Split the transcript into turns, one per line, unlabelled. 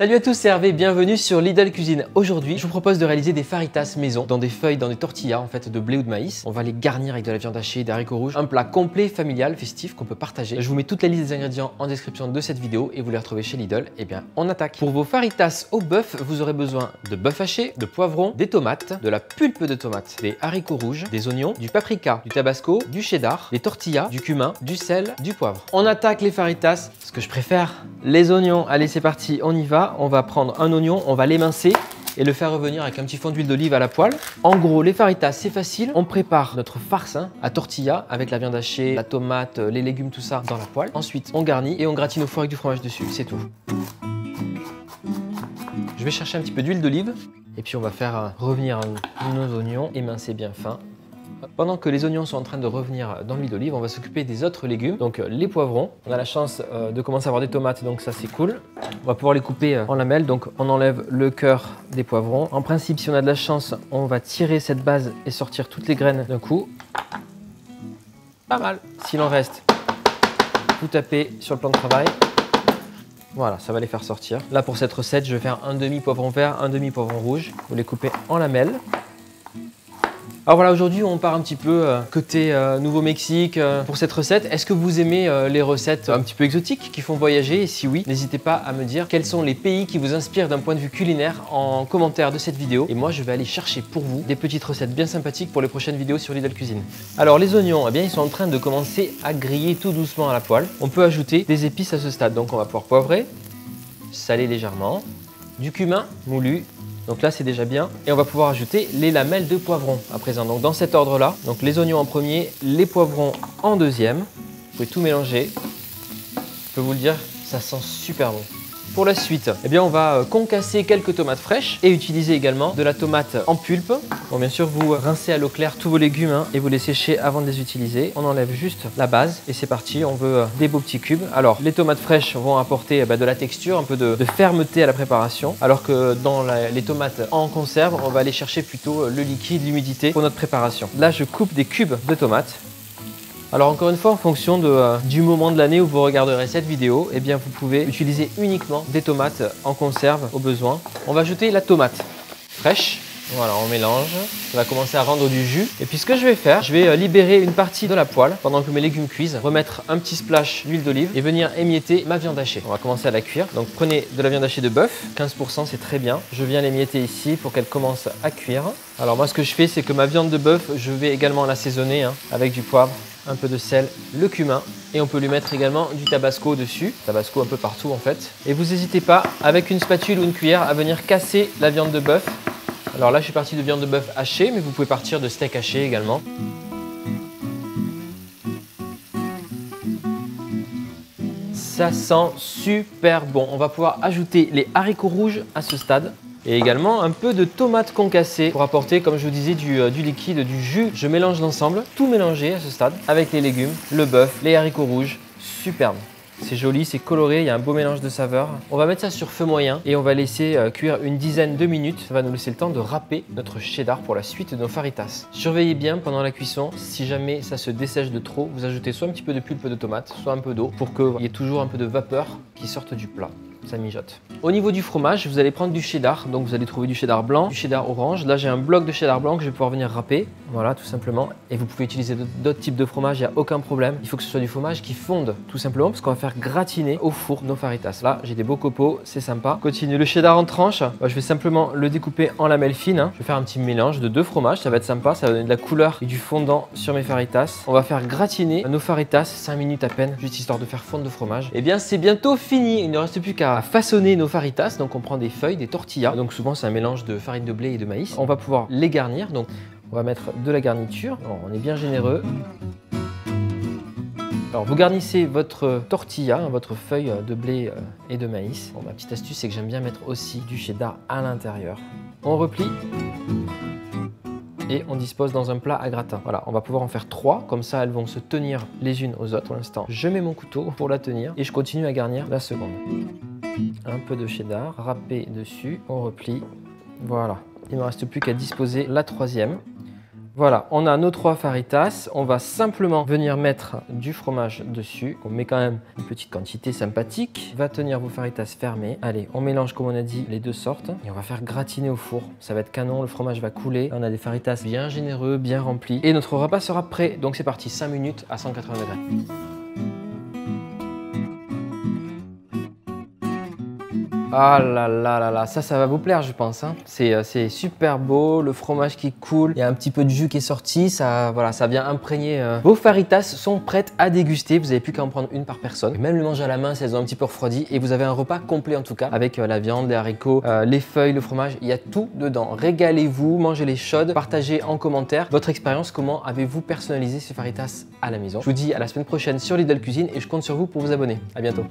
Salut à tous, c'est Hervé, bienvenue sur Lidl Cuisine. Aujourd'hui, je vous propose de réaliser des fajitas maison dans des feuilles, dans des tortillas en fait de blé ou de maïs. On va les garnir avec de la viande hachée, des haricots rouges, un plat complet, familial, festif qu'on peut partager. Je vous mets toute la liste des ingrédients en description de cette vidéo et vous les retrouvez chez Lidl. Et bien, on attaque. Pour vos fajitas au bœuf, vous aurez besoin de bœuf haché, de poivrons, des tomates, de la pulpe de tomate, des haricots rouges, des oignons, du paprika, du tabasco, du cheddar, des tortillas, du cumin, du sel, du poivre. On attaque les fajitas, ce que je préfère, les oignons. Allez, c'est parti, on y va. On va prendre un oignon, on va l'émincer et le faire revenir avec un petit fond d'huile d'olive à la poêle. En gros, les fajitas, c'est facile. On prépare notre farce à tortilla avec la viande hachée, la tomate, les légumes, tout ça dans la poêle. Ensuite, on garnit et on gratine au four avec du fromage dessus. C'est tout. Je vais chercher un petit peu d'huile d'olive et puis on va faire revenir nos oignons émincés bien fins. Pendant que les oignons sont en train de revenir dans l'huile d'olive, on va s'occuper des autres légumes. Donc les poivrons, on a la chance de commencer à avoir des tomates, donc ça c'est cool. On va pouvoir les couper en lamelles, donc on enlève le cœur des poivrons. En principe, si on a de la chance, on va tirer cette base et sortir toutes les graines d'un coup. Pas mal. S'il en reste, vous tapez sur le plan de travail. Voilà, ça va les faire sortir. Là pour cette recette, je vais faire un demi poivron vert, un demi poivron rouge. Vous les coupez en lamelles. Alors voilà, aujourd'hui on part un petit peu côté Nouveau-Mexique pour cette recette. Est-ce que vous aimez les recettes un petit peu exotiques qui font voyager? Et si oui, n'hésitez pas à me dire quels sont les pays qui vous inspirent d'un point de vue culinaire en commentaire de cette vidéo. Et moi je vais aller chercher pour vous des petites recettes bien sympathiques pour les prochaines vidéos sur Lidl Cuisine. Alors les oignons, eh bien, ils sont en train de commencer à griller tout doucement à la poêle. On peut ajouter des épices à ce stade. Donc on va pouvoir poivrer, saler légèrement, du cumin moulu. Donc là c'est déjà bien et on va pouvoir ajouter les lamelles de poivrons à présent. Donc dans cet ordre là, donc les oignons en premier, les poivrons en deuxième. Vous pouvez tout mélanger. Je peux vous le dire, ça sent super bon. Pour la suite, eh bien on va concasser quelques tomates fraîches et utiliser également de la tomate en pulpe. Bon, bien sûr, vous rincez à l'eau claire tous vos légumes et vous les séchez avant de les utiliser. On enlève juste la base et c'est parti, on veut des beaux petits cubes. Alors, les tomates fraîches vont apporter de la texture, un peu de fermeté à la préparation, alors que dans les tomates en conserve, on va aller chercher plutôt le liquide, l'humidité pour notre préparation. Là, je coupe des cubes de tomates. Alors encore une fois, en fonction du moment de l'année où vous regarderez cette vidéo, eh bien vous pouvez utiliser uniquement des tomates en conserve au besoin. On va ajouter la tomate fraîche. Voilà, on mélange. Ça va commencer à rendre du jus. Et puis ce que je vais faire, je vais libérer une partie de la poêle pendant que mes légumes cuisent, remettre un petit splash d'huile d'olive et venir émietter ma viande hachée. On va commencer à la cuire. Donc prenez de la viande hachée de bœuf, 15% c'est très bien. Je viens l'émietter ici pour qu'elle commence à cuire. Alors moi ce que je fais, c'est que ma viande de bœuf, je vais également l'assaisonner avec du poivre, un peu de sel, le cumin et on peut lui mettre également du tabasco dessus, tabasco un peu partout en fait. Et vous n'hésitez pas avec une spatule ou une cuillère à venir casser la viande de bœuf. Alors là je suis parti de viande de bœuf hachée, mais vous pouvez partir de steak haché également. Ça sent super bon. On va pouvoir ajouter les haricots rouges à ce stade. Et également un peu de tomate concassée pour apporter, comme je vous disais, du liquide, du jus. Je mélange l'ensemble, tout mélangé à ce stade, avec les légumes, le bœuf, les haricots rouges. Superbe. C'est joli, c'est coloré, il y a un beau mélange de saveurs. On va mettre ça sur feu moyen et on va laisser cuire une dizaine de minutes. Ça va nous laisser le temps de râper notre cheddar pour la suite de nos fajitas. Surveillez bien pendant la cuisson, si jamais ça se dessèche de trop, vous ajoutez soit un petit peu de pulpe de tomate, soit un peu d'eau pour qu'il y ait toujours un peu de vapeur qui sorte du plat. Ça mijote. Au niveau du fromage, vous allez prendre du cheddar. Donc vous allez trouver du cheddar blanc, du cheddar orange. Là j'ai un bloc de cheddar blanc que je vais pouvoir venir râper. Voilà, tout simplement. Et vous pouvez utiliser d'autres types de fromage, il n'y a aucun problème. Il faut que ce soit du fromage qui fonde, tout simplement, parce qu'on va faire gratiner au four nos fajitas. Là j'ai des beaux copeaux, c'est sympa. Continue le cheddar en tranches. Je vais simplement le découper en lamelles fines. Je vais faire un petit mélange de deux fromages, ça va être sympa, ça va donner de la couleur et du fondant sur mes fajitas. On va faire gratiner nos fajitas 5 minutes à peine, juste histoire de faire fondre le fromage. Et bien c'est bientôt fini, il ne reste plus qu'à façonner nos fajitas. Donc on prend des feuilles, des tortillas. Donc souvent c'est un mélange de farine de blé et de maïs. On va pouvoir les garnir. Donc on va mettre de la garniture. Alors, on est bien généreux. Alors vous garnissez votre tortilla, votre feuille de blé et de maïs. Bon, ma petite astuce c'est que j'aime bien mettre aussi du cheddar à l'intérieur. On replie et on dispose dans un plat à gratin. Voilà, on va pouvoir en faire 3, comme ça elles vont se tenir les unes aux autres. Pour l'instant, je mets mon couteau pour la tenir et je continue à garnir la seconde. Un peu de cheddar, râpé dessus, on replie. Voilà, il ne me reste plus qu'à disposer la troisième. Voilà, on a nos 3 faritas. On va simplement venir mettre du fromage dessus. On met quand même une petite quantité sympathique. Va tenir vos faritas fermées. Allez, on mélange comme on a dit les 2 sortes et on va faire gratiner au four. Ça va être canon, le fromage va couler. On a des faritas bien généreux, bien remplis. Et notre repas sera prêt. Donc c'est parti, 5 minutes à 180 degrés. Ah là là là là, ça va vous plaire je pense. Hein. C'est super beau, le fromage qui coule, il y a un petit peu de jus qui est sorti, ça, voilà, ça vient imprégner. Vos faritas sont prêtes à déguster, vous n'avez plus qu'à en prendre une par personne. Même le manger à la main si elles ont un petit peu refroidi et vous avez un repas complet en tout cas, avec la viande, les haricots, les feuilles, le fromage, il y a tout dedans. Régalez-vous, mangez-les chaudes, partagez en commentaire votre expérience, comment avez-vous personnalisé ces faritas à la maison. Je vous dis à la semaine prochaine sur Lidl Cuisine et je compte sur vous pour vous abonner. À bientôt.